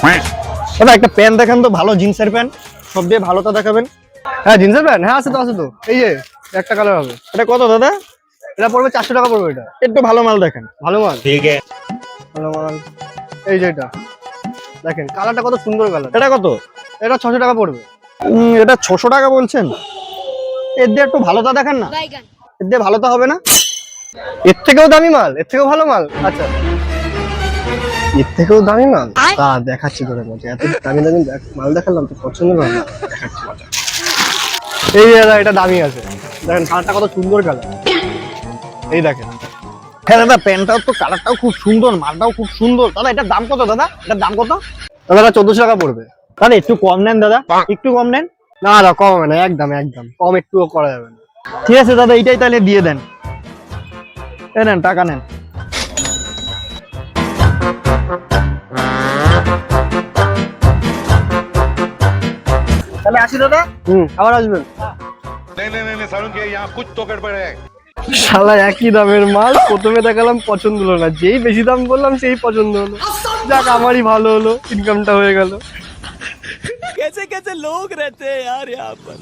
দাদা একটা প্যান্ট দেখান তো, ভালো জিন্সের প্যান্ট, সব দিয়ে ভালোটা দেখাবেন। হ্যাঁ জিন্সের প্যান্ট, হ্যাঁ আছে তো আছে তো, এই যে একটা কালার হবে। এটা কত দাদা? এটা পড়বে 400 টাকা পড়বে। এটা একটু ভালো মাল দেখেন। ভালো মাল, ঠিক আছে। ভালো মাল। এই যে এটা দেখেন, কালারটা কত সুন্দর কালার। এটা কত? এটা 600 টাকা পড়বে। এটা 600 টাকা বলছেন? এর দিয়ে একটু ভালোটা দেখেন না, এর দিয়ে ভালোটা হবে না? এর থেকেও দামি মাল, এর থেকেও ভালো মাল। আচ্ছা এর থেকেও দামি মাল তা দেখাচ্ছি তোর মধ্যে। এত দামি দামি মাল দেখালাম তো পছন্দ হবে না, দেখাচ্ছি মজা। এই যে দাদা এটা দামি আছে, দেখেন কালারটা কত সুন্দর কালার। এই দেখেন, হ্যাঁ দাদা, প্যান্টটাও তো কালারটাও খুব সুন্দর, মালটাও খুব সুন্দর। দাদা এটার দাম কত দাদা? এটার দাম কত? দাদা 1400 টাকা পড়বে। দাদা একটু কম নেন দাদা, একটু কম নেন। না না কম হবে না, একদম একদম কম একটুও করা যাবে না। ঠিক আছে দাদা, এইটাই তাহলে দিয়ে দেন। এই নেন, টাকা নেন। তাহলে আসি দাদা। আবার আসবেন। नहीं नहीं नहीं नहीं सारुण के यहाँ कुछ तो गड़बड़ है। শালা একই দামের মাল, প্রথমে দেখালাম পছন্দ হলো না, যেই বেশি দাম বললাম সেই পছন্দ হলো। যাক আমারই ভালো হলো, ইনকামটা হয়ে গেল। कैसे कैसे लोग रहते हैं यार यहाँ पर।